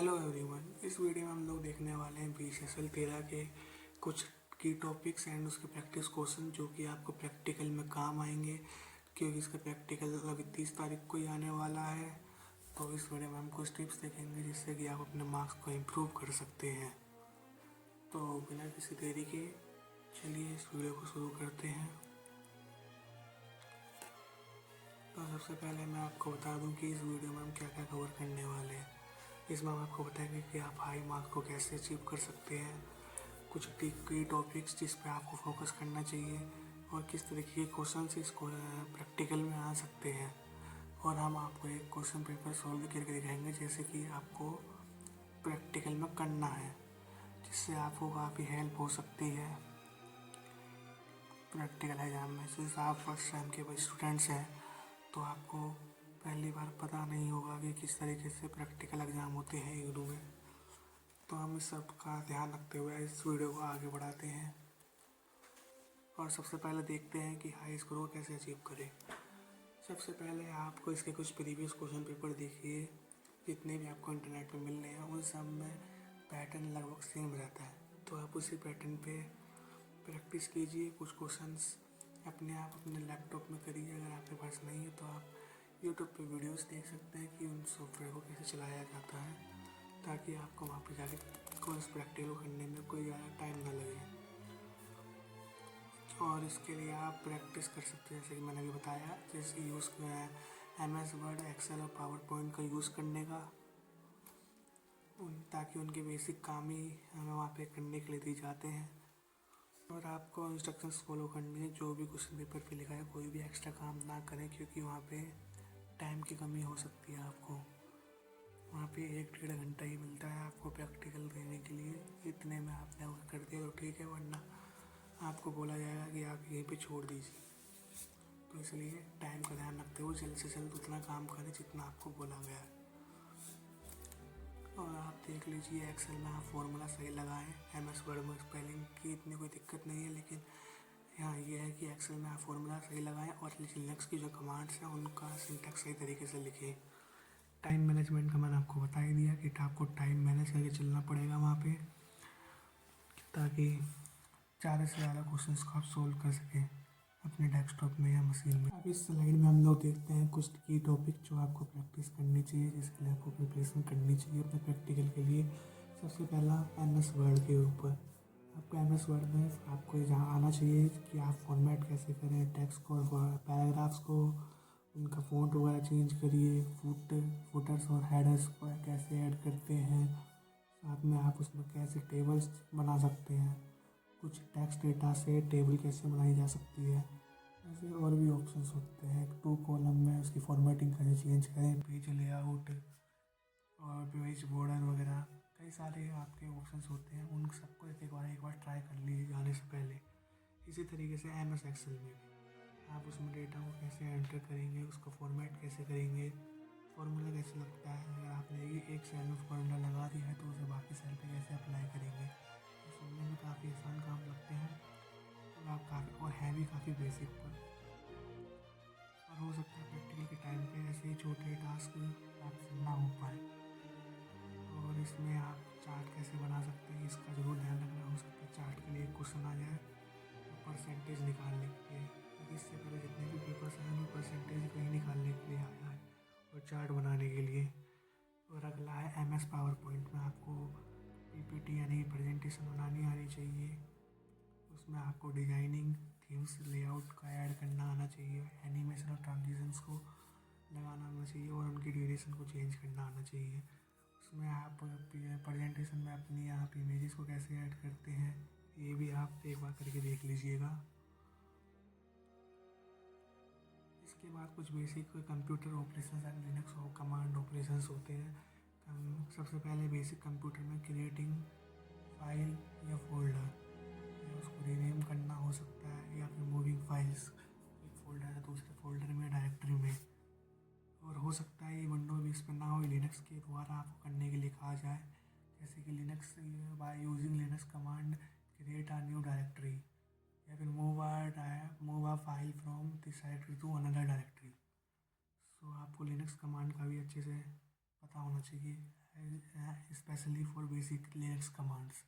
Hello everyone. इस video में हम लोग देखने वाले हैं BCSL 13 के कुछ की टॉपिक्स एंड उसके प्रैक्टिस क्वेश्चन जो कि आपको प्रैक्टिकल में काम आएंगे, क्योंकि इसका प्रैक्टिकल अभी 30 तारीख को ही आने वाला है। तो इस वीडियो में हम कुछ टिप्स देखेंगे जिससे कि आप अपने मार्क्स को इम्प्रूव कर सकते हैं। तो बिना किसी देरी के चलिए इस वीडियो को शुरू करते हैं। तो सबसे पहले मैं आपको बता दूं कि इस वीडियो में हम क्या क्या कवर करने वाले हैं। इसमें हम आपको बताएंगे कि आप हाई मार्क्स को कैसे अचीव कर सकते हैं, कुछ की टॉपिक्स जिस पे आपको फोकस करना चाहिए और किस तरीके के क्वेश्चन इसको प्रैक्टिकल में आ सकते हैं। और हम आपको एक क्वेश्चन पेपर सॉल्व करके दिखाएंगे जैसे कि आपको प्रैक्टिकल में करना है, जिससे आपको काफ़ी हेल्प हो सकती है प्रैक्टिकल एग्जाम में। सिंस आप फर्स्ट टाइम के स्टूडेंट्स हैं तो आपको पहली बार पता नहीं होगा कि किस तरीके से प्रैक्टिकल एग्ज़ाम होते हैं इग्नू में। तो हम इस सब का ध्यान रखते हुए इस वीडियो को आगे बढ़ाते हैं और सबसे पहले देखते हैं कि हाई स्कोर को कैसे अचीव करें। सबसे पहले आपको इसके कुछ प्रीवियस क्वेश्चन पेपर देखिए, जितने भी आपको इंटरनेट पे मिल रहे हैं उन सब में पैटर्न लगभग सेम रहता है। तो आप उसी पैटर्न पे प्रैक्टिस कीजिए। कुछ क्वेश्चंस अपने आप अपने लैपटॉप में करिए। अगर आपके पास नहीं है तो आप यूट्यूब पे वीडियोस देख सकते हैं कि उन सॉफ्टवेयर को कैसे चलाया जाता है, ताकि आपको वहाँ पे जाके कोर्स प्रैक्टिकल करने में कोई ज़्यादा टाइम ना लगे। और इसके लिए आप प्रैक्टिस कर सकते हैं, जैसे कि मैंने अभी बताया, जैसे यूज़ MS वर्ड, एक्सेल और पावर पॉइंट का यूज़ करने का, ताकि उनके बेसिक काम ही हमें वहाँ पे करने के लिए दिए जाते हैं। और आपको इंस्ट्रक्शंस फॉलो करनी है। जो भी क्वेश्चन पेपर पे लिखा है कोई भी एक्स्ट्रा काम ना करें, क्योंकि वहाँ पे टाइम की कमी हो सकती है। आपको वहाँ पे 1-1.5 घंटा ही मिलता है आपको प्रैक्टिकल देने के लिए। इतने में आपने अगर कर दिया तो ठीक है, वरना आपको बोला जाएगा कि आप यहीं पे छोड़ दीजिए। तो इसलिए टाइम का ध्यान रखते हुए जल्द से जल्द उतना काम करें जितना आपको बोला गया है। और आप देख लीजिए एक्सेल में आप फॉर्मूला सही लगाएं। MS वर्ड में स्पेलिंग की इतनी कोई दिक्कत नहीं है, लेकिन यहाँ ये है कि एक्सेल में आप फॉर्मूला सही लगाएं और लिनक्स की जो कमांड्स हैं उनका सिंटैक्स सही तरीके से लिखें। टाइम मैनेजमेंट का मैंने आपको बता ही दिया कि आपको टाइम मैनेज करके चलना पड़ेगा वहाँ पे, ताकि ज़्यादा से ज़्यादा क्वेश्चंस को आप सोल्व कर सकें अपने डेस्कटॉप में या मशीन में। अब इस स्लाइड में हम लोग देखते हैं कुछ की टॉपिक जो आपको प्रैक्टिस करनी चाहिए, जिसके लिए आपको प्रिपरेशन करनी चाहिए अपने प्रैक्टिकल के लिए। सबसे पहला MS वर्ड के ऊपर आपको MS वर्ड में आपको जहाँ आना चाहिए कि आप फॉर्मेट कैसे करें टेक्स्ट को, पैराग्राफ्स को, उनका फ़ॉन्ट वगैरह चेंज करिए, फुटर्स और हेडर्स को कैसे ऐड करते हैं, साथ में आप उसमें कैसे टेबल्स बना सकते हैं, कुछ टेक्स्ट डेटा से टेबल कैसे बनाई जा सकती है। ऐसे और भी ऑप्शंस होते हैं। 2 कॉलम में उसकी फॉर्मेटिंग कैसे चेंज करें, पेज लेआउट और पेज बॉर्डर वगैरह, कई सारे आपके ऑप्शंस होते हैं। उन सबको एक बार ट्राई कर लीजिए जाने से पहले। इसी तरीके से MS एक्सेल में भी आप उसमें डेटा को कैसे एंटर करेंगे, उसको फॉर्मेट कैसे करेंगे, फॉर्मूला कैसे लगता है। अगर आपने एक सेल में फॉर्मूला लगा दिया है तो उसे बाकी सेल पे कैसे अप्लाई करेंगे। ये सुनने में काफ़ी आसान काम लगते हैं और आप काफ़ी और है भी काफ़ी बेसिक पर। और हो सकता है प्रैक्टिकल के टाइम पे ऐसे ही छोटे टास्क आपसे ना हो पाए। और इसमें आप चार्ट कैसे बना सकते हैं इसका ज़रूर ध्यान रखना। हो सकता है चार्ट के लिए क्वेश्चन आ जाए परसेंटेज निकालने के लिए, क्योंकि इससे पहले जितने भी पेपर्स हैं उनमें परसेंटेज कहीं निकालने के लिए आया है और चार्ट बनाने के लिए। और अगला है MS पावर पॉइंट में आपको PPT यानी प्रेजेंटेशन बनानी आनी चाहिए। उसमें आपको डिज़ाइनिंग, थीम्स, लेआउट का ऐड करना आना चाहिए, एनिमेशन और ट्रांजिशंस को लगाना आना चाहिए और उनकी ड्यूरेशन को चेंज करना आना चाहिए। उसमें आप प्रेजेंटेशन में अपनी आप इमेजेस को कैसे ऐड करते हैं, ये भी आप एक बार करके देख लीजिएगा। इसके बाद कुछ basic computer operations and Linux और कमांड ऑपरेशंस होते हैं। सबसे पहले बेसिक कंप्यूटर में क्रिएटिंग फाइल या फोल्डर, या उसको रीनेम करना हो सकता है, या फिर मूविंग फाइल्स एक फोल्डर है दूसरे फोल्डर में, डायरेक्टरी में। और हो सकता है ये विंडो भी इस पर ना हो, लिनक्स के द्वारा आपको करने के लिए कहा जाए, जैसे कि Linux by using Linux command create a new directory, या फिर move a file from this directory to another directory. So आपको लिनक्स कमांड का भी अच्छे से पता होना चाहिए। Specially for basic Linux commands.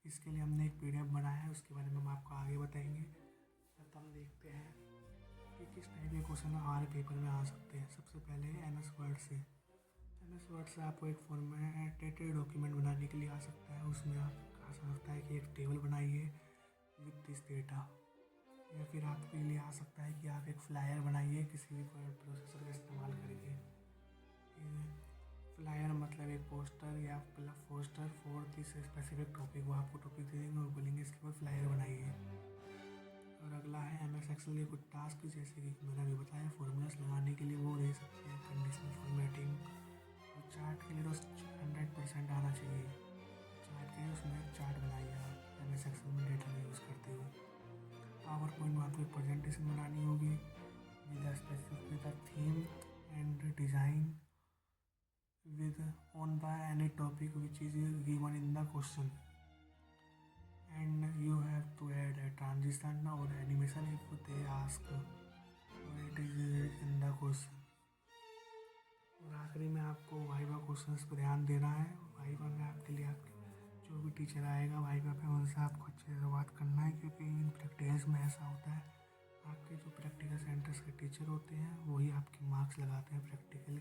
इसके लिए हमने एक पीडीएफ बनाया है, उसके बारे में हम आपको आगे बताएंगे। तो हम देखते हैं कि किस टाइप के क्वेश्चन हमारे पेपर में आ सकते हैं। सबसे पहले एमएस वर्ड से। एमएस वर्ड से आपको एक फॉर्मेटेड डॉक्यूमेंट बनाने के लिए आ सकता है। उसमें आप आ सकता है कि एक टेबल बनाइए विद दिस डेटा, या फिर आपके लिए आ सकता है कि आप एक फ्लायर बनाइए किसी भी प्रोसेसर का इस्तेमाल करके। फ्लायर मतलब एक पोस्टर या poster for this specific topic. वो आपको टॉपिक दे देंगे और बोलेंगे इसके ऊपर फ्लायर बनाइए। और अगला है एमएस एक्सेल के कुछ टास्क, जैसे कि मैंने अभी बताया फॉर्मूलास लगाने के लिए वो दे सकते हैं, कंडीशनल फॉर्मेटिंग। और चार्ट के लिए तो 100% आना चाहिए। चार्ट के लिए उसमें चार्ट बनाइए आप एमएस एक्सेल में डेटा का यूज़ करते हुए। पावर पॉइंट में आपको एक प्रेजेंटेशन बनानी होगी with specific theme and design with on by any topic which is given in the question, and you have to add a transition or animation if they ask or it is in the question। और आखिरी में आपको viva questions पर ध्यान देना है। Viva में आपके लिए आपके जो भी टीचर आएगा वाइवा पे उनसे आपको अच्छे से बात करना है, क्योंकि इन प्रैक्टिकल्स में ऐसा होता है आपके जो प्रैक्टिकल सेंटर्स के टीचर होते हैं वही आपके मार्क्स लगाते हैं प्रैक्टिकली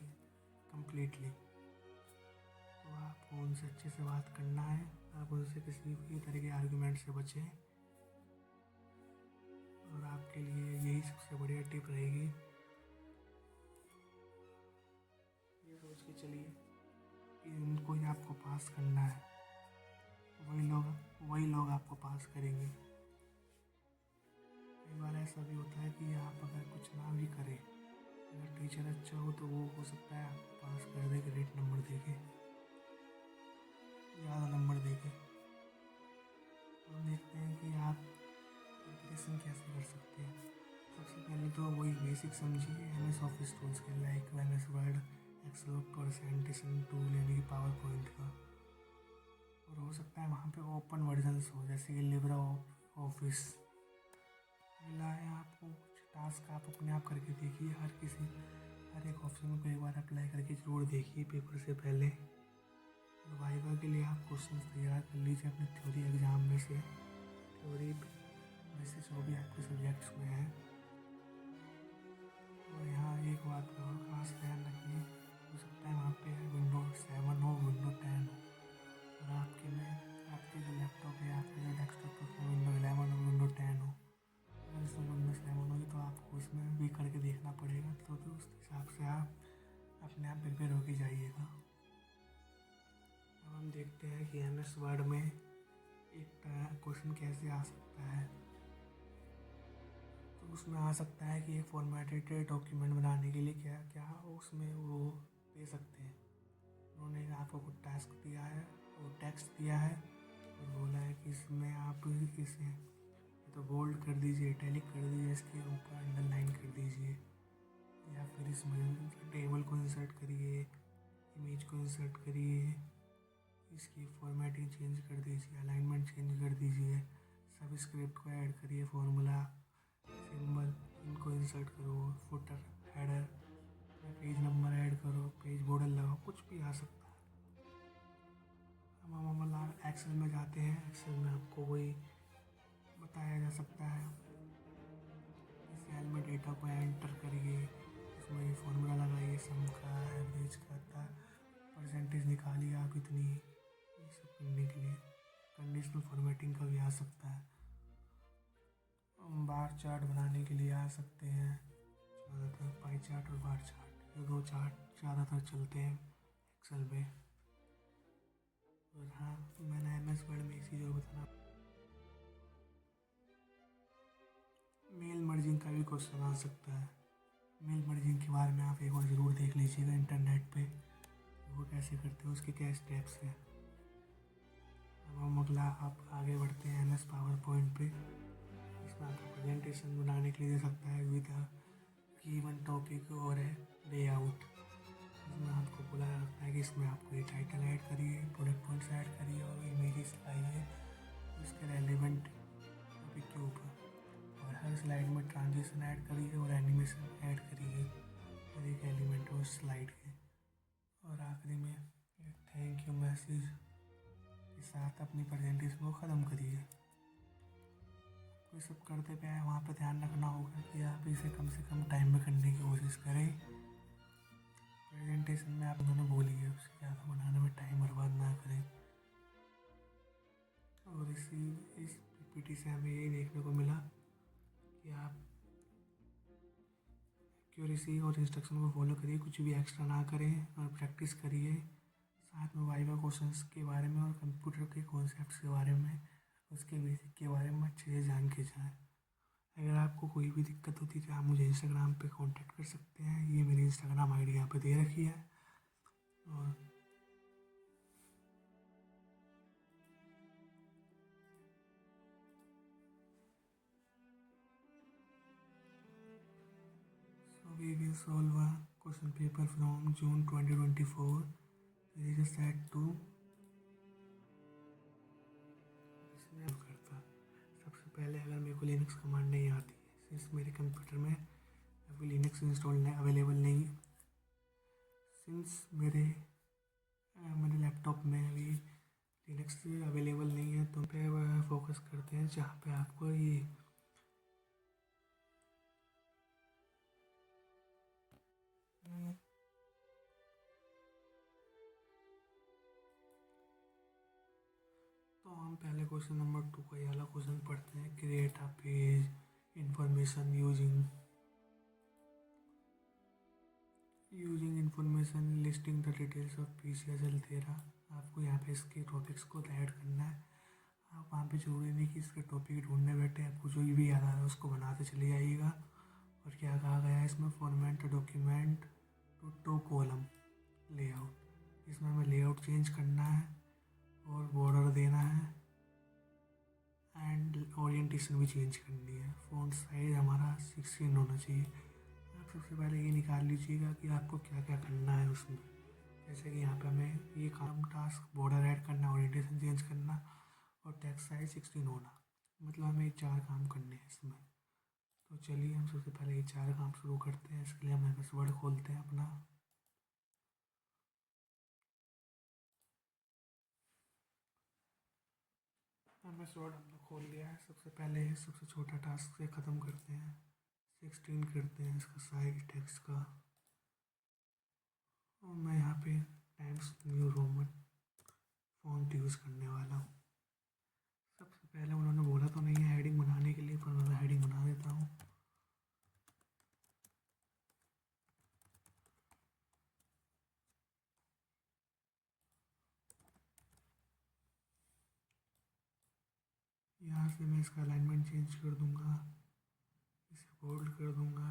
कम्प्लीटली। तो आपको उनसे अच्छे से बात करना है, आप उनसे किसी भी तरह के आर्गुमेंट से बचें। और आपके लिए यही सबसे बढ़िया टिप रहेगी। ये सोच के चलिए कि उनको ही आपको पास करना है, वही लोग आपको पास करेंगे। कई बार ऐसा भी होता है कि आप अगर कुछ ना भी करें, अगर टीचर अच्छा हो तो वो हो सकता है आपको पास कर दे, ग्रेट नंबर देके, ज़्यादा नंबर देके। तो हम देखते हैं कि आप प्रिपरेशन कैसे कर सकते हैं। सबसे पहले तो वही बेसिक समझिए एमएस ऑफिस टूल्स के, like MS word, excel, presentation tool यानी कि पावर पॉइंट का। और हो सकता है वहाँ पे ओपन वर्जन्स हो, जैसे कि लिब्रा ऑफिस। अगला है आपको कुछ टास्क आप अपने आप करके देखिए। हर एक ऑप्शन को एक बार अप्लाई करके ज़रूर देखिए पेपर से पहले। और वाइवा के लिए आप क्वेश्चन तैयार कर लीजिए अपने थ्योरी एग्ज़ाम में से, थ्योरी में से जो भी आपके सब्जेक्ट्स में है। और यहाँ एक बात का और खास ध्यान रखिए, हो सकता है वहाँ पे विंडोज 7 हो, विंडोज 10 हो, और आपके जो लैपटॉप है, आपके जो डेस्कटॉप है विंडोज 11 और विंडोज 10 हो। अगर इसमें विंडोज 7 होगी तो आपको इसमें भी करके देखना पड़ेगा, तो उस हिसाब से आप अपने आप प्रिपेयर होके जाइएगा। अब हम देखते हैं कि एमएस वर्ड में एक क्वेश्चन कैसे आ सकता है। तो उसमें आ सकता है कि एक फॉर्मेटेड डॉक्यूमेंट बनाने के लिए क्या क्या उसमें वो दे सकते हैं। उन्होंने आपको कुछ टास्क दिया है और टेक्स्ट दिया है और बोला है कि इसमें आप इसे तो बोल्ड कर दीजिए, इटैलिक कर दीजिए, इसके ऊपर अंडरलाइन कर दीजिए, या फिर इसमें टेबल को इंसर्ट करिए, इमेज को इंसर्ट करिए, इसकी फॉर्मेटिंग चेंज कर दीजिए, अलाइनमेंट चेंज कर दीजिए, सब स्क्रिप्ट को ऐड करिए, फार्मूला, सिंबल इनको इंसर्ट करो, footer, header, page number add करो, पेज बॉर्डर लगाओ, कुछ भी आ सकता है। हम एक्सेल में जाते हैं। एक्सेल में आपको वही बताया जा सकता है। इस सेल में डेटा को एंटर करिए, इसमें फॉर्मूला लगाइए, सम का, एवरेज का, परसेंटेज निकालिए आप इतनी, ये सब करने के लिए कंडीशनल फॉर्मेटिंग का भी आ सकता है। बार चार्ट बनाने के लिए आ सकते हैं। ज़्यादातर पाई चार्ट और बार चार्ट, ये दो चार्ट ज़्यादातर चलते हैं एक्सेल में। और हाँ, मैंने एमएस वर्ड में इसी जो बताना, मेल मर्जिंग का भी क्वेश्चन आ सकता है। मेल मर्जिंग के बारे में आप एक बार ज़रूर देख लीजिएगा इंटरनेट पे, वो कैसे करते हो, उसके क्या स्टेप्स हैं। अब हम अगला आप आगे बढ़ते हैं एमएस पावर पॉइंट पे। इसमें आपको प्रेजेंटेशन बनाने के लिए दे सकता है विद गिवन टॉपिक और लेआउट। इसमें आपको बोला जा सकता है कि इसमें आपको ये टाइटल ऐड करिए, प्रोडक्ट पॉइंट्स ऐड करिए और इमेजेस लाइए इसके रेलिवेंट टॉपिक के ऊपर, और हर स्लाइड में ट्रांजिशन ऐड करिए और एनिमेशन ऐड करिए हर एक एलिमेंट उस स्लाइड के। और आखिरी में एक थैंक यू मैसेज के साथ अपनी प्रेजेंटेशन को ख़त्म करिए। कोई सब करते पे वहाँ पे ध्यान रखना होगा कि आप इसे कम से कम टाइम में करने की कोशिश करें। प्रेजेंटेशन में आप उन्होंने बोली है उससे ज़्यादा बनाने में टाइम बर्बाद ना करें। और इस पीपीटी से हमें यही देखने को मिला कि आप एक्यूरेसी और इंस्ट्रक्शन को फॉलो करिए, कुछ भी एक्स्ट्रा ना करें और प्रैक्टिस करिए। साथ में वाइवा क्वेश्चंस के बारे में और कंप्यूटर के कॉन्सेप्ट्स के बारे में, उसके बेसिक के बारे में अच्छे से जान के जाएँ। अगर आपको कोई भी दिक्कत होती है तो आप मुझे इंस्टाग्राम पे कांटेक्ट कर सकते हैं। ये मेरी इंस्टाग्राम आईडी यहाँ पे दे रखी है। और so we will solve a question paper from June 2024. There is a set 2. इसमें करता सबसे पहले अगर मेरे को लिनक्स कमांड नहीं आती है, सिंस मेरे कंप्यूटर में अभी लिनक्स इंस्टॉल नहीं अवेलेबल नहीं है, सिंस मेरे लैपटॉप में अभी लिनक्स अवेलेबल नहीं है, तो पे फोकस करते हैं जहाँ पे आपको ये तो हम पहले क्वेश्चन नंबर 2 का ये वाला क्वेश्चन पढ़ते हैं। Create a page information using information listing the details of PCSL 13। आपको यहाँ पे इसके टॉपिक्स को ऐड करना है। आप वहाँ पे जरूरी नहीं कि इसके टॉपिक ढूंढने बैठे, आपको जो भी याद आ रहा है उसको बनाते चले जाइएगा। और क्या कहा गया है इसमें, format document two column layout, इसमें हमें लेआउट चेंज करना है और बॉर्डर देना है एंड ओरिएंटेशन भी चेंज करनी है। फ़ॉन्ट साइज़ हमारा 16 होना चाहिए। आप सबसे पहले ये निकाल लीजिएगा कि आपको क्या क्या करना है उसमें। जैसे कि यहाँ पे हमें ये काम टास्क बॉर्डर ऐड करना, ओरिएंटेशन चेंज करना और टेक्स्ट साइज 16 होना, मतलब हमें 4 काम करने हैं इसमें। तो चलिए हम सबसे पहले ये 4 काम शुरू करते हैं। इसके लिए हम MS वर्ड खोलते हैं अपना। MS वर्ड हमने खोल लिया है। सबसे पहले सबसे छोटा टास्क से ख़त्म करते हैं। 16 करते हैं इसका साइज टेक्स्ट का। और मैं यहाँ पे times new Roman font use करने वाला हूँ। सबसे पहले उन्होंने बोला तो नहीं है हेडिंग बनाने के लिए, पर मैं हेडिंग बना देता हूँ। यहाँ से मैं इसका अलाइनमेंट चेंज कर दूँगा, इसे बोल्ड कर दूँगा।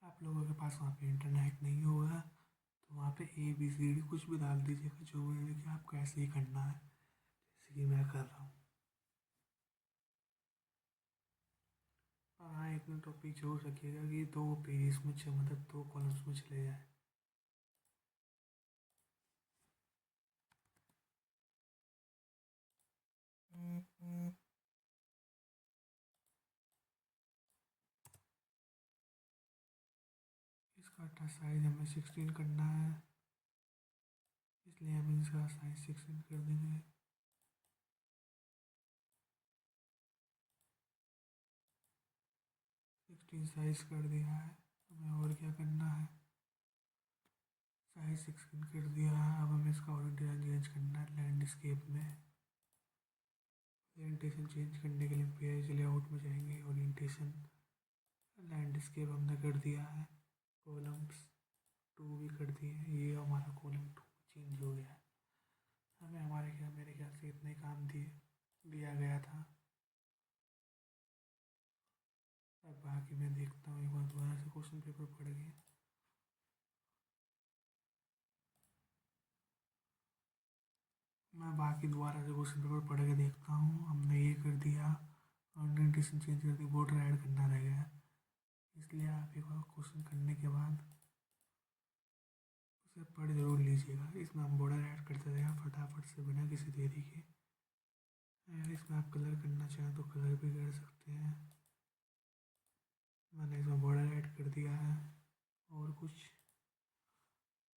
आप लोगों के पास वहाँ पे इंटरनेट नहीं होगा तो वहाँ पे ABCD कुछ भी डाल दीजिएगा, जो है कि आपको ऐसे ही करना है जैसे कि मैं कर रहा हूँ। हाँ, इतना टॉपिक जरूर रखिएगा कि 2 पेज में मतलब 2 कॉलम्स में चले जाए। इसका साइज हमें 16 करना है, इसलिए हम इसका साइज 16 कर देंगे। साइज कर दिया है, हमें और क्या करना है, साइज 16 कर दिया है। अब हमें इसका ओरिएंटेशन चेंज करना है लैंडस्केप में। ओरिएंटेशन चेंज करने के लिए पेज लेआउट में जाएंगे, ओरिएंटेशन लैंडस्केप हमने कर दिया है। कॉलम्स 2 भी कर दिए हैं, ये हमारा कॉलम 2 चेंज हो गया है। हमें मेरे ख्याल से इतने काम दिया गया था। अब बाकी मैं देखता हूँ एक बार दोबारा से क्वेश्चन पेपर पढ़ के। मैं बाकी दोबारा से क्वेश्चन पेपर पढ़ के देखता हूँ। हमने ये कर दिया, ओरिएंटेशन चेंज कर दी, बॉर्डर ऐड करना रह गया, इसलिए आप एक बार क्वेश्चन करने के बाद उसे पढ़ जरूर लीजिएगा। इसमें हम बॉर्डर ऐड करते रहें फटाफट से बिना किसी देरी के। अगर इसमें आप कलर करना चाहें तो कलर भी कर सकते हैं। मैंने इसमें बॉर्डर ऐड कर दिया है। और कुछ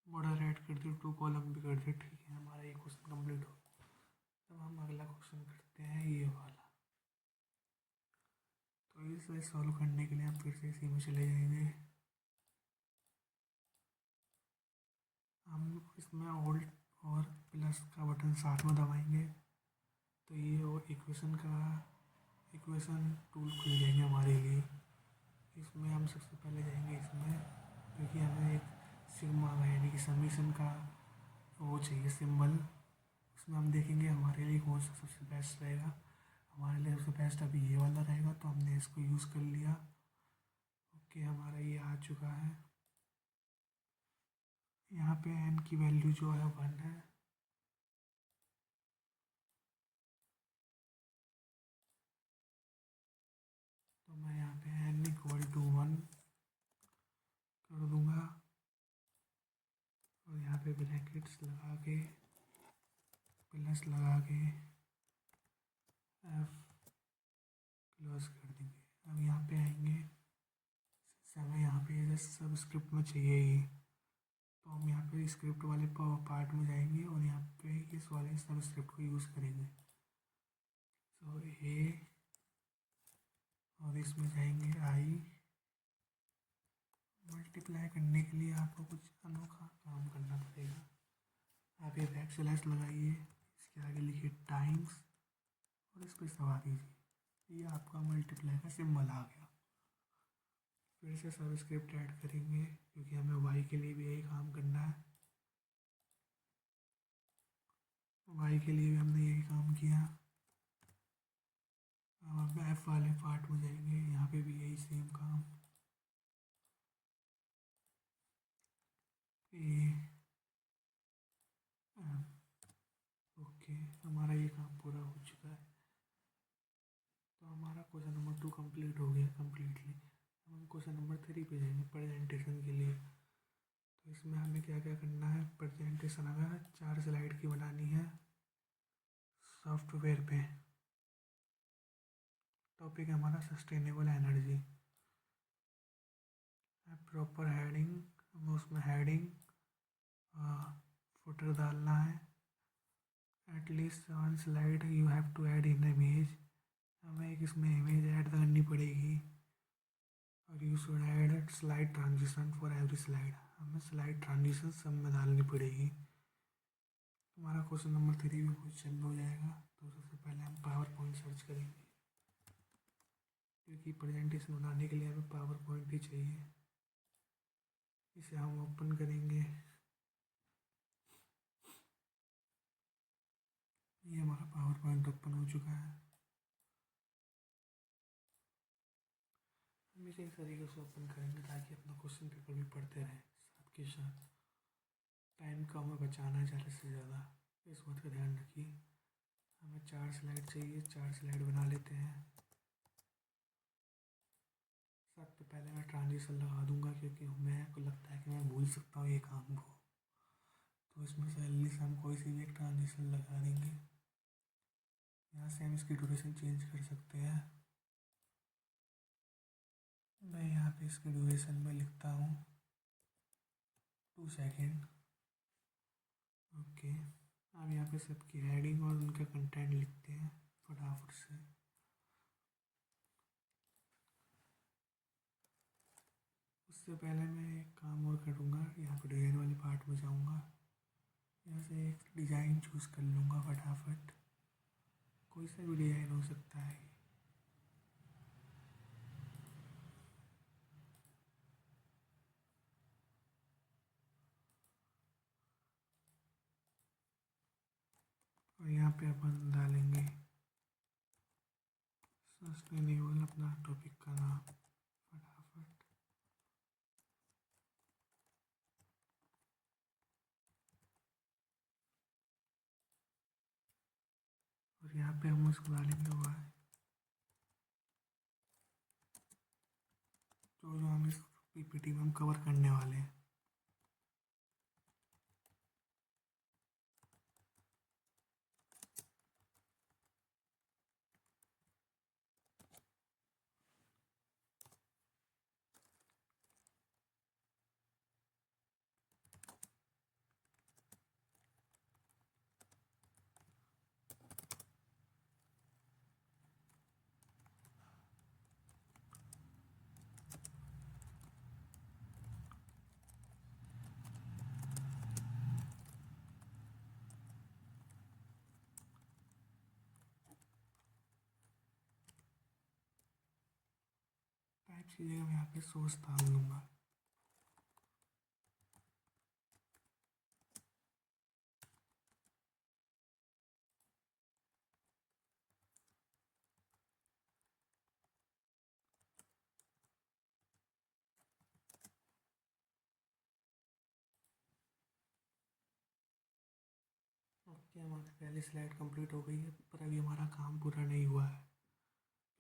बॉर्डर ऐड कर दिया, 2 कॉलम भी कर दिया, ठीक है, हमारा ये क्वेश्चन कंप्लीट हो। अब हम अगला क्वेश्चन करते हैं ये वाला। तो इसे सॉल्व करने के लिए हम फिर से इसी में चले जाएंगे। हम इसमें ऑल्ट और प्लस का बटन साथ में दबाएंगे तो ये और इक्वेशन टूल खुल जाएंगे हमारे लिए। इसमें हम सबसे पहले जाएंगे इसमें, क्योंकि हमें एक सिग्मा यानी कि समीशन का वो चाहिए सिंबल। उसमें हम देखेंगे हमारे लिए कौन सा सबसे बेस्ट रहेगा। हमारे लिए सबसे बेस्ट अभी ये वाला रहेगा, तो हमने इसको यूज़ कर लिया। ओके, हमारा ये आ चुका है। यहाँ पे n की वैल्यू जो है 1 है। तो मैं यहाँ पे n इक्वल टू 1 कर दूँगा और यहाँ पे ब्रैकेट्स लगा के प्लस लगा के f क्लोज कर देंगे। अब यहाँ पे आएंगे, हमें यहाँ पे सब स्क्रिप्ट में चाहिए ही, तो हम यहाँ पे स्क्रिप्ट वाले पार्ट में जाएंगे और यहाँ पे इस वाले सब स्क्रिप्ट को यूज़ करेंगे। तो ए और इसमें जाएंगे आई। मल्टीप्लाई करने के लिए आपको कुछ अनोखा काम करना पड़ेगा। आप ये बैक स्लैश लगाइए, इसके आगे लिखिए टाइम्स और इस पर दबा दीजिए, ये आपका मल्टीप्लाई का सिंबल आ गया। फिर से सब स्क्रिप्ट ऐड करेंगे क्योंकि हमें वाई के लिए भी यही काम करना है। वाई के लिए भी हमने यही काम किया। अब हम एफ वाले पार्ट में जाएंगे, यहाँ पे भी यही सेम काम। ओके, हमारा ये काम पूरा हो चुका है। तो हमारा क्वेश्चन नंबर 2 कंप्लीट हो गया कम्प्लीटली। हम क्वेश्चन नंबर 3 पे जाएंगे प्रेजेंटेशन के लिए। तो इसमें हमें क्या क्या करना है। प्रेजेंटेशन हमें 4 स्लाइड की बनानी है सॉफ्टवेयर पे। टॉपिक है हमारा सस्टेनेबल एनर्जी। प्रॉपर हेडिंग, हमें उसमें हेडिंग फुटर डालना है। At least 1 slide you have to add an image, हमें एक इसमें इमेज ऐड करनी पड़ेगी। और you should add slide transition for every slide, हमें स्लाइड ट्रांजिशन सब में डालनी पड़ेगी। हमारा क्वेश्चन नंबर 3 भी क्वेश्चन हो जाएगा। तो सबसे पहले हम पावर पॉइंट सर्च करेंगे, क्योंकि प्रेजेंटेशन बनाने के लिए हमें पावर पॉइंट ही चाहिए। इसे हम ओपन करेंगे। ये हमारा पावर पॉइंट ओपन हो चुका है। हम इसे इस तरीके से ओपन करेंगे ताकि अपना क्वेश्चन पेपर भी पढ़ते रहें साथ के साथ। टाइम का हमें बचाना है ज़्यादा से ज़्यादा, इस बात का ध्यान रखिए। हमें 4 स्लाइड चाहिए, 4 स्लाइड बना लेते हैं। सबसे पहले मैं ट्रांजिशन लगा दूंगा, क्योंकि मैं को लगता है कि मैं भूल सकता हूँ ये काम को। तो इसमें से जल्दी से हम कोई सी भी एक ट्रांजिशन लगा देंगे। यहाँ से हम इसकी ड्यूरेशन चेंज कर सकते हैं। मैं यहाँ पे इसकी ड्यूरेशन में लिखता हूँ 2 सेकेंड। ओके, अब यहाँ पे सबकी हेडिंग और उनका कंटेंट लिखते हैं फटाफट से। उससे पहले मैं एक काम और करूँगा, यहाँ पे डिज़ाइन वाले पार्ट में जाऊँगा। यहाँ से एक डिज़ाइन चूज़ कर लूँगा फटाफट, कोई सा भी डिज़ाइन हो सकता है। और यहाँ पे अपन डालेंगे सस्टेनेबल अपना टॉपिक का नाम फटाफट। और यहाँ पे हम उसको डालेंगे हुआ है जो जो हम इस पीपीटी में हम कवर करने वाले हैं। टाइप्स की जगह मैं यहाँ पे सोर्स डाल दूँगा। ओके, हमारी पहली स्लाइड कंप्लीट हो गई है, पर अभी हमारा काम पूरा नहीं हुआ है,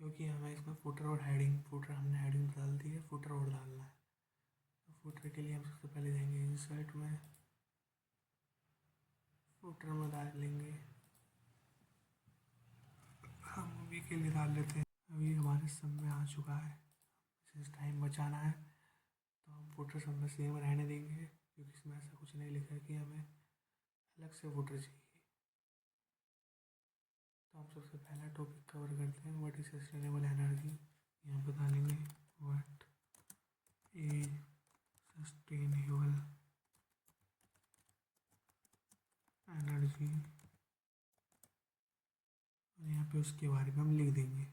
क्योंकि हमें इसमें फुटर और हेडिंग, फुटर हमने हेडिंग डाल दी है, फुटर और डालना है। तो फुटर के लिए हम सबसे पहले जाएंगे इंसर्ट में, फुटर में डालेंगे। हम अभी के लिए डाल लेते हैं, अभी हमारे सब में आ चुका है, इस टाइम बचाना है, तो हम फुटर सब में सेम रहने देंगे, क्योंकि इसमें ऐसा कुछ नहीं लिखा है कि हमें अलग से फुटर चाहिए। तो हम सबसे पहला टॉपिक कवर करते हैं, व्हाट इज सस्टेनेबल एनर्जी। यहाँ पे डालेंगे व्हाट इज सस्टेनेबल एनर्जी, और यहाँ पे उसके बारे में हम लिख देंगे।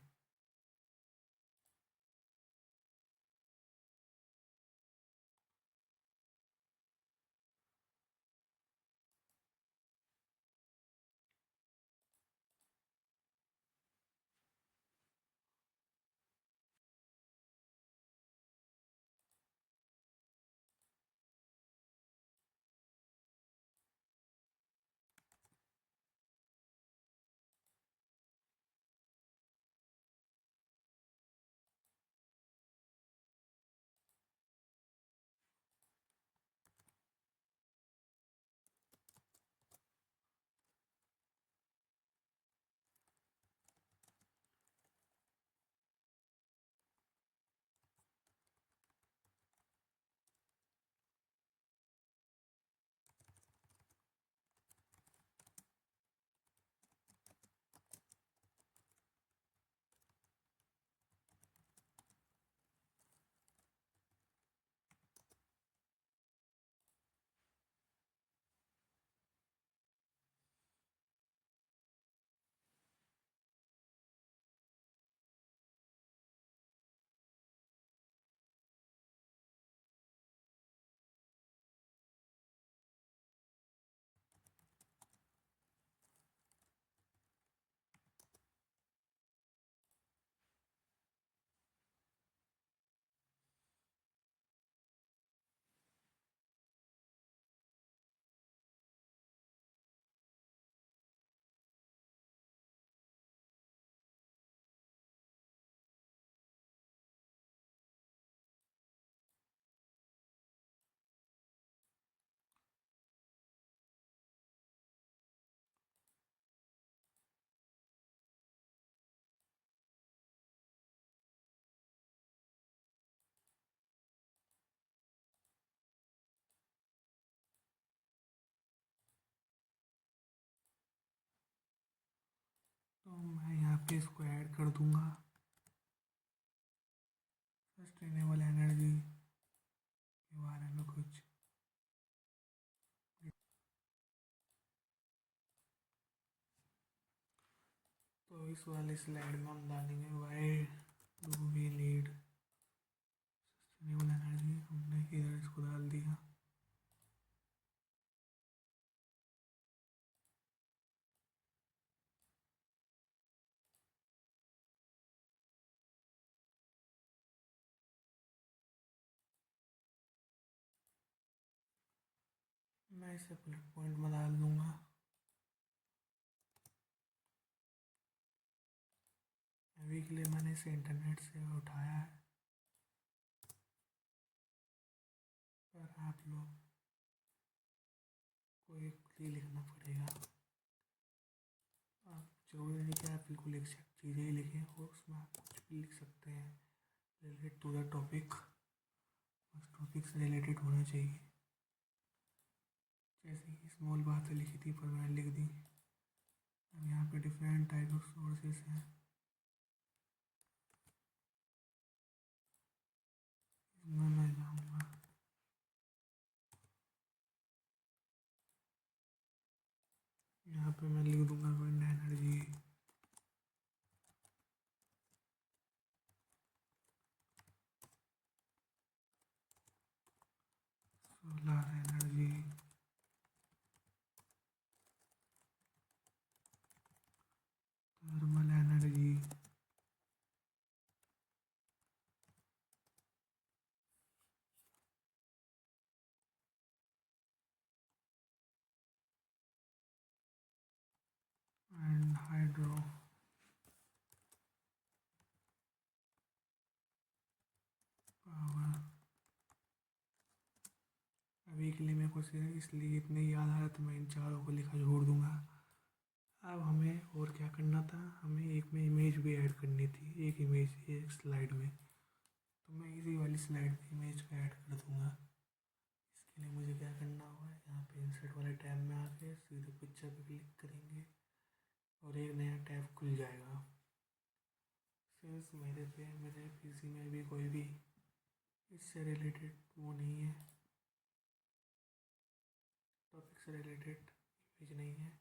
तो मैं यहाँ पे इसको ऐड कर दूँगा, सस्टेनेबल एनर्जी के बारे में कुछ। तो इस वाले स्लाइड में हम डालेंगे why do we need sustainable energy, हमने इधर इसको डाल दिया। मैं इसे बुलेट पॉइंट में डाल दूँगा। अभी के लिए मैंने इसे इंटरनेट से उठाया है, पर आप लोग को एक ही लिखना पड़ेगा। आप जरूरी नहीं कि आप बिल्कुल एग्जैक्ट चीज़ें ही लिखें, और उसमें आप कुछ भी लिख सकते हैं रिलेटेड टू द टॉपिक, उस टॉपिक से रिलेटेड होना चाहिए। जैसे कि स्मॉल बातें लिखी थी पर मैंने लिख दी। अब यहाँ पे डिफरेंट टाइप ऑफ सोर्सेस हैं, इसमें मैं जाऊँगा, यहाँ पे मैं लिख दूँगा wind energy, solar energy, thermal energy, and hydro power. अभी के लिए मेरे को सिर्फ इसलिए इतने याद आ रहा तो मैं इन चारों को लिखा छोड़ दूंगा। अब हमें और क्या करना था, हमें एक में इमेज भी ऐड करनी थी, एक इमेज एक स्लाइड में। तो मैं इसी वाली स्लाइड में इमेज का ऐड कर दूंगा। इसके लिए मुझे क्या करना होगा, यहाँ पे इंसर्ट वाले टैब में आके सीधे पिक्चर पे क्लिक करेंगे और एक नया टैब खुल जाएगा। सिंस मेरे पीसी में भी कोई भी इससे रिलेटेड वो नहीं है, टॉपिक से रिलेटेड इमेज नहीं है,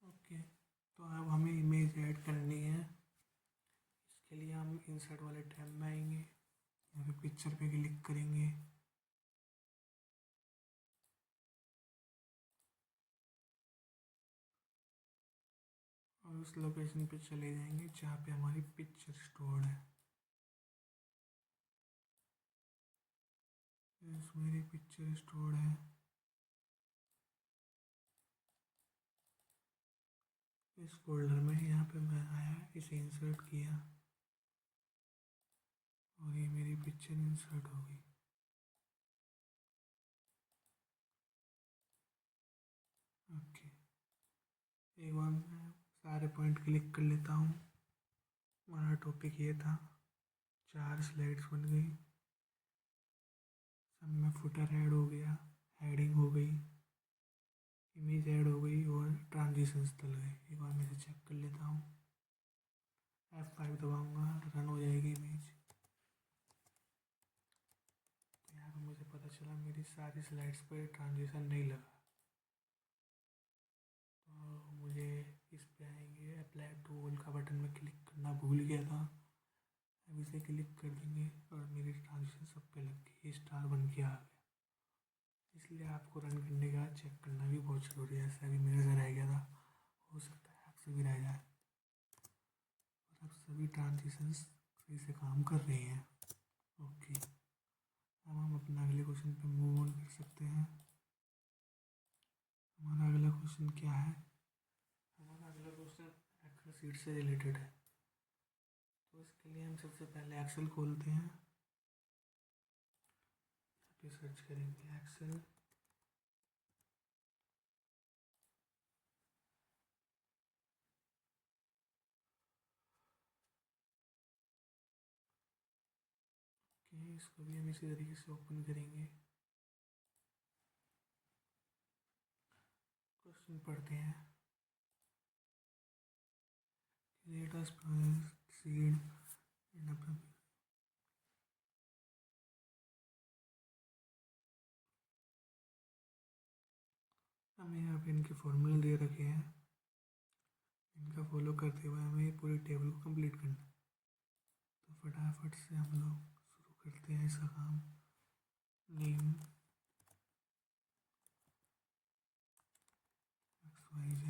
ओके। तो अब हमें इमेज ऐड करनी है। इसके लिए हम इंसर्ट वाले टैब में आएंगे, यहाँ पे पिक्चर पे क्लिक करेंगे और उस लोकेशन पे चले जाएंगे जहाँ पे हमारी पिक्चर स्टोर्ड है। मेरी पिक्चर स्टोर्ड है, इस फोल्डर में। यहाँ पे मैं आया, इसे इंसर्ट किया और ये मेरी पिक्चर इंसर्ट हो गई। ओके, एक बार मैं सारे पॉइंट क्लिक कर लेता हूँ। हमारा टॉपिक ये था, 4 स्लाइड्स बन गई, सब में फुटर ऐड हो गया, हेडिंग हो गई, इमेज ऐड हो गई और ट्रांजिशंस डल गए। एक बार मैं इसे चेक कर लेता हूँ। F5 दबाऊंगा, रन हो जाएगी इमेज। तो यहाँ पर मुझे पता चला मेरी सारी स्लाइड्स पर ट्रांजिशन नहीं लगा। तो मुझे इस पे आएंगे, अप्लाई टू ऑल का बटन में क्लिक करना भूल गया था। अब इसे क्लिक कर देंगे और मेरी ट्रांजिशन सब पे लग गई, स्टार बन के आ गया। इसलिए आपको रन करने के बाद चेक करना भी बहुत ज़रूरी है। ऐसा भी मेरे से रह गया था, हो सकता है आपसे भी रह जाए। और अब सभी ट्रांजिशंस सही से काम कर रही हैं। ओके, अब हम अपना अगले क्वेश्चन पे मूव ऑन कर सकते हैं। हमारा अगला क्वेश्चन क्या है? हमारा अगला क्वेश्चन एक्सेल शीट से रिलेटेड है। तो इसके लिए हम सबसे पहले एक्सेल खोलते हैं, यहाँ पे सर्च करेंगे एक्सेल। ओके, इसको भी हम इसी तरीके से ओपन करेंगे। क्वेश्चन पढ़ते हैं। लेट अस सीड हमें यहाँ पे इनके फॉर्मूले दे रखे हैं, इनका फॉलो करते हुए हमें ये पूरी टेबल को कंप्लीट करना है। तो फटाफट से हम लोग शुरू करते हैं इसका काम। नेम XYZ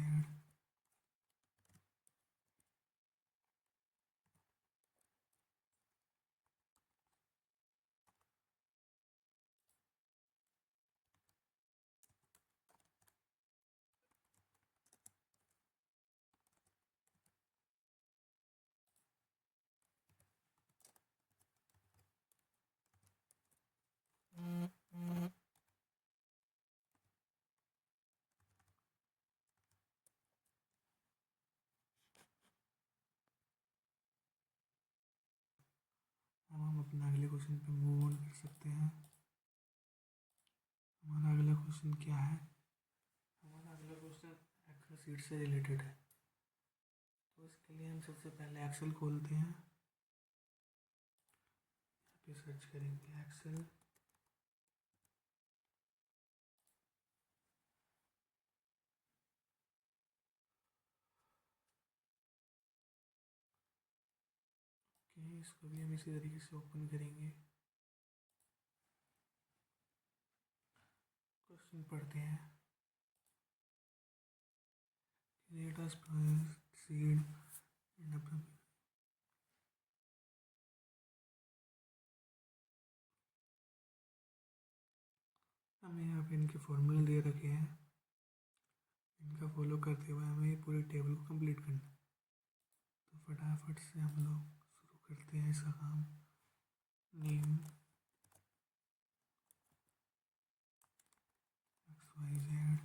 अब हम अपने अगले क्वेश्चन पे मूव ऑन कर सकते हैं। हमारा अगला क्वेश्चन क्या है? हमारा अगला क्वेश्चन एक्सेल सीट से रिलेटेड है। तो इसके लिए हम सबसे पहले एक्सेल खोलते हैं, यहाँ पे सर्च करेंगे एक्सेल। ओके, इसको भी हम इसी तरीके से ओपन करेंगे। क्वेश्चन पढ़ते हैं। क्रिएट अ सीड इन हमें यहाँ पे इनके फॉर्मूले दे रखे हैं, इनका फॉलो करते हुए हमें ये पूरी टेबल को कंप्लीट करना है। तो फटाफट से हम लोग शुरू करते हैं इसका काम। नेम XYZ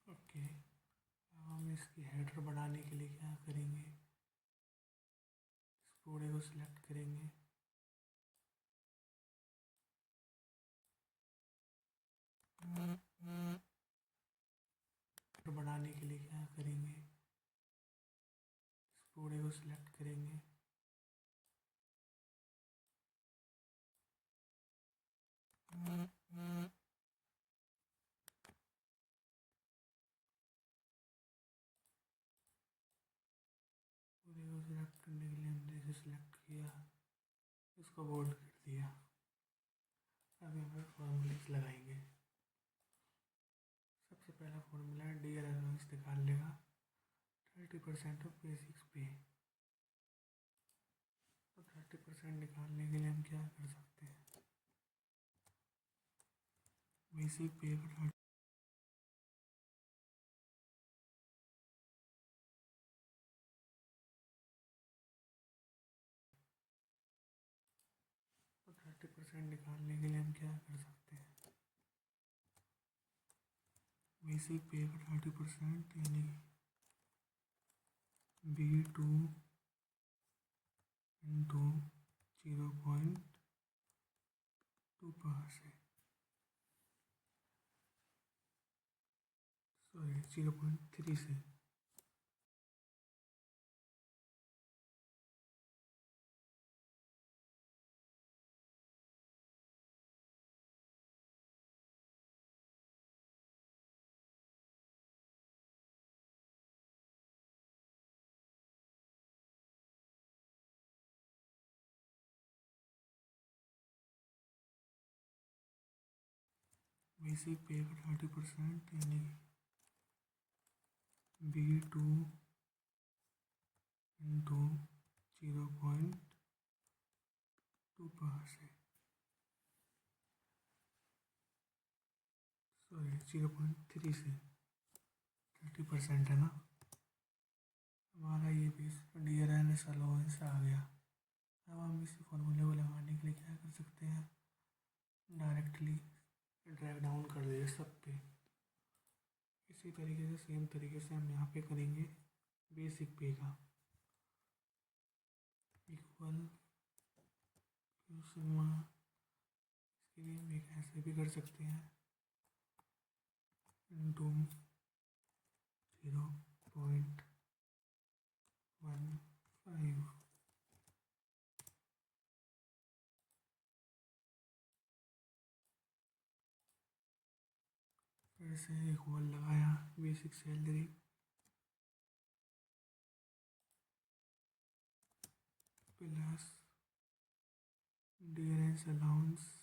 ओके, अब हम इसकी हेडर बनाने के लिए क्या करेंगे? इस पूरे को सिलेक्ट करेंगे। हेडर बनाने के लिए क्या करेंगे? इस पूरे को सिलेक्ट करेंगे। पूरे को सिलेक्ट करने के लिए हमने इसे सिलेक्ट किया, इसको बोल्ड कर दिया। अभी हम फॉर्मूलेस लगाएंगे। सबसे पहला फॉर्मूला है डी अलाउंस निकाल लेगा 30% ऑफ बेसिक्स पे। तो 30% निकालने के लिए हम क्या कर सकते हैं? बेसिक पे का 30% निकालने के लिए हम क्या कर सकते हैं? बेसिक पे का 30% यानी B2 इंटू 0.2%, सॉरी 0.3 से। बेसिक पे का 30% यानी B2 इंटू 0.2%, सॉरी 0.3 से। 30% है ना। हमारा ये भी डियरनेस अलाउंस आ गया। अब हम इसी फॉर्मूले को लगाने के लिए क्या कर सकते हैं? डायरेक्टली ड्रैग डाउन कर दिए सब पे। इसी तरीके से सेम तरीके से हम यहाँ पे करेंगे बेसिक पे का इक्वल क्यू सिग्मा। इसके लिए हम एक ऐसे भी कर सकते हैं इंटू 0.15। फिर से इक्वल लगाया basic salary plus dearness allowance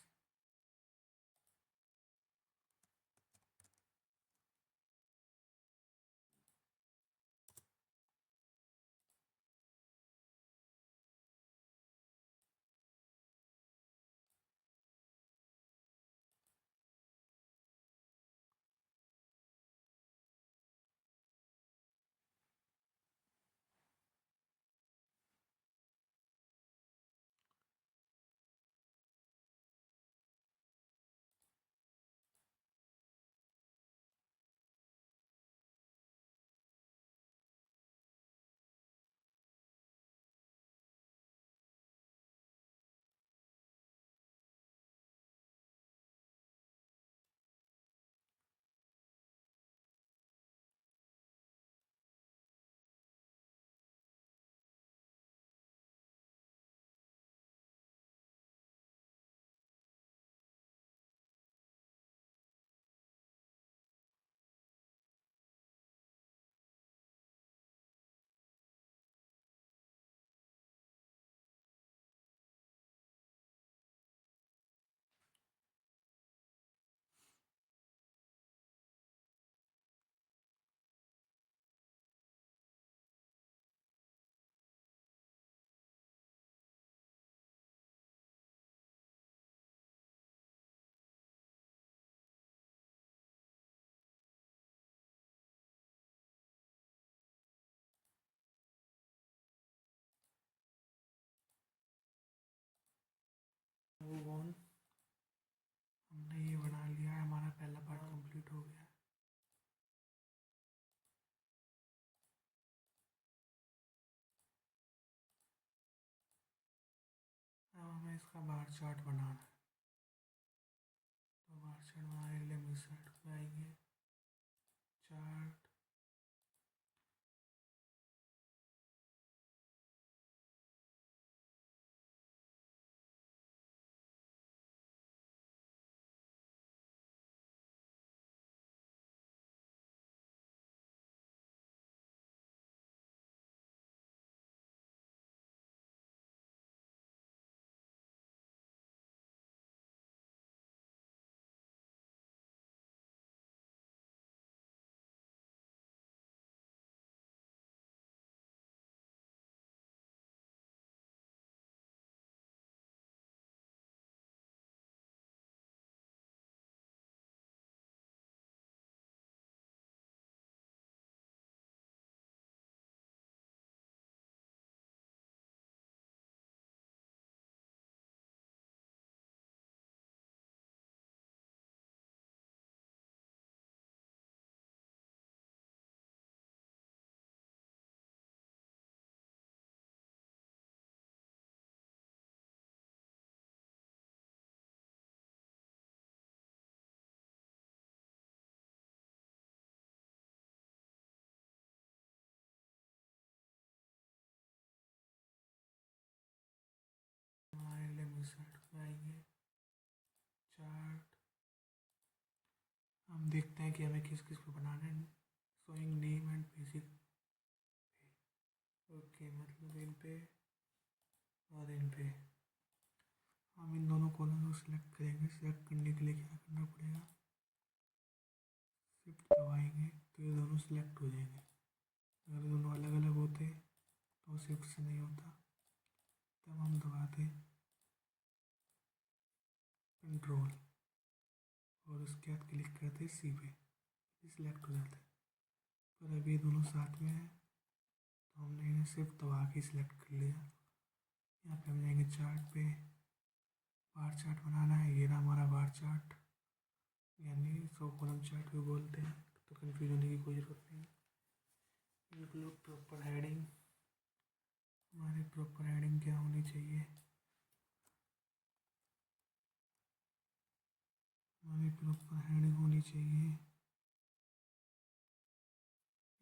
move on. हमने ये बना लिया है, हमारा पहला पार्ट कंप्लीट हो गया। अब हमें इसका बार चार्ट बनाना है। तो बार चार्ट बनाने के लिए हम इस साइड पे आएंगे, चार्ट हम देखते हैं कि हमें किस किस पे बनाना है। Showing name and basic. Okay, मतलब इन पे और इन पे हम इन दोनों कॉलम को सिलेक्ट करेंगे। सिलेक्ट करने के लिए क्या करना पड़ेगा, शिफ्ट दबाएंगे तो ये दोनों सिलेक्ट हो जाएंगे। अगर दोनों अलग अलग होते तो शिफ्ट से नहीं होता, तब हम दबाते कंट्रोल और उसके बाद क्लिक करते सी पे, सिलेक्ट हो जाते। पर अभी दोनों साथ में है तो हमने इन्हें शिफ्ट दबा के सिलेक्ट कर लिया। यहाँ पे हम जाएंगे चार्ट पे, बार चार्ट बनाना है। ये रहा हमारा बार चार्ट, यानी 100 कॉलम चार्ट भी बोलते हैं, तो कन्फ्यूज होने की कोई ज़रूरत नहीं। Include proper heading. हमारी प्रॉपर हेडिंग क्या होनी चाहिए, हमारी प्रॉपर हेडिंग होनी चाहिए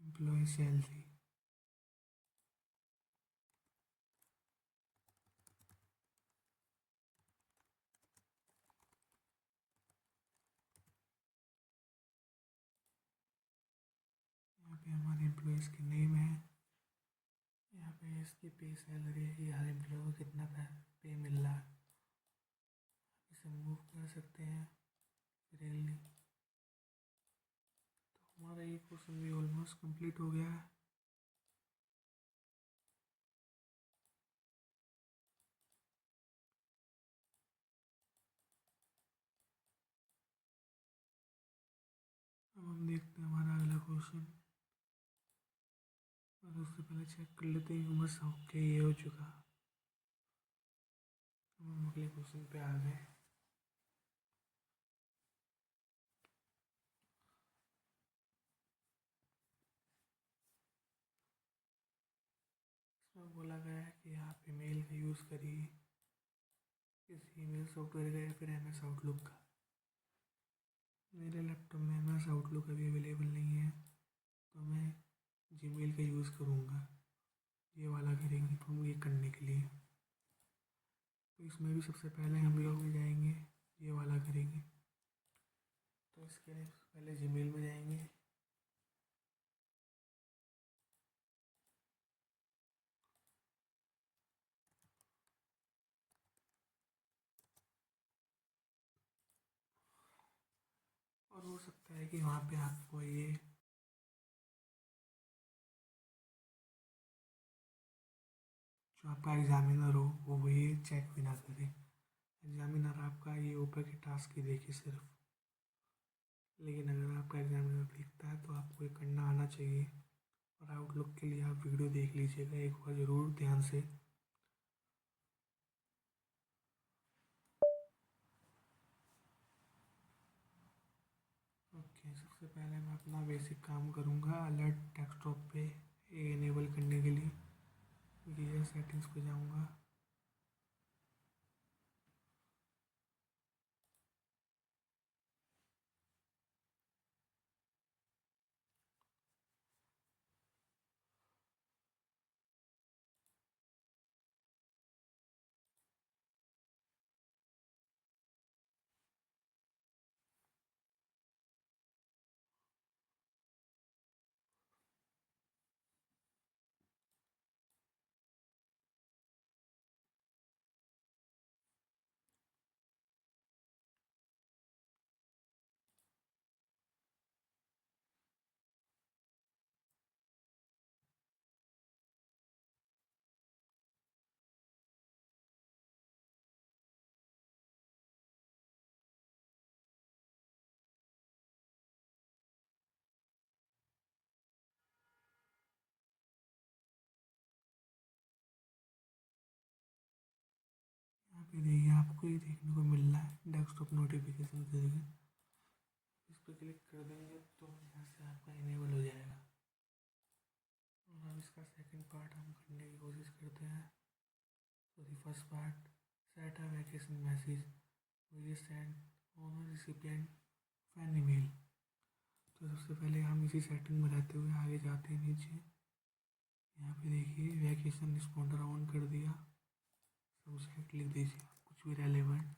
एम्प्लॉय सैलरी। यहाँ पे हमारे एम्प्लॉयज़ के नेम है, यहाँ पे इसकी पे सैलरी है कि हर एम्प्लॉय को कितना पे मिल रहा है। इसे मूव कर सकते हैं फ्रीली। तो हमारा ये क्वेश्चन भी ऑलमोस्ट कंप्लीट हो गया है। अब हम देखते हैं हमारा अगला क्वेश्चन, और उससे पहले चेक कर लेते हैं बस। ओके, ये हो चुका। अब हम अगले क्वेश्चन पे आ गए। इसमें बोला गया है कि आप ईमेल का यूज़ करिए, किसी ईमेल सॉफ्टवेयर का या फिर एम एस आउटलुक का। मेरे लैपटॉप में एम एस आउटलुक अभी अवेलेबल नहीं है, तो मैं जीमेल का यूज़ करूँगा। ये वाला करेंगे तो ये करने के लिए, तो इसमें भी सबसे पहले हम लोग में जाएंगे, ये वाला करेंगे। तो इसके लिए पहले जीमेल में जाएंगे। और हो सकता है कि वहाँ पे आपको ये जो आपका एग्जामिनर हो वो वही चेक भी ना करे। एग्जामिनर आपका ये ऊपर के टास्क ही देखे सिर्फ, लेकिन अगर आपका एग्जामिनर देखता है तो आपको ये करना आना चाहिए। और आउटलुक के लिए आप वीडियो देख लीजिएगा एक बार ज़रूर ध्यान से। ओके, सबसे पहले मैं अपना बेसिक काम करूँगा अलर्ट डेस्कटॉप पे इनेबल करने के लिए। गियर सेटिंग्स पे जाऊँगा। यहाँ पे देखिए आपको ये देखने को मिल रहा है डेस्कटॉप नोटिफिकेशन करके। इस पर क्लिक कर देंगे तो यहाँ से आपका इनेबल हो जाएगा। और अब इसका सेकंड पार्ट हम करने की कोशिश करते हैं। तो the first part, set a vacation message will send on recipient fan email. तो सबसे पहले हम इसी सेटिंग में रहते हुए आगे जाते हैं नीचे। यहाँ पे देखिए वैकेशन रिस्पॉन्डर ऑन कर दिया। सब्जेक्ट लिख दीजिए कुछ भी रेलेवेंट।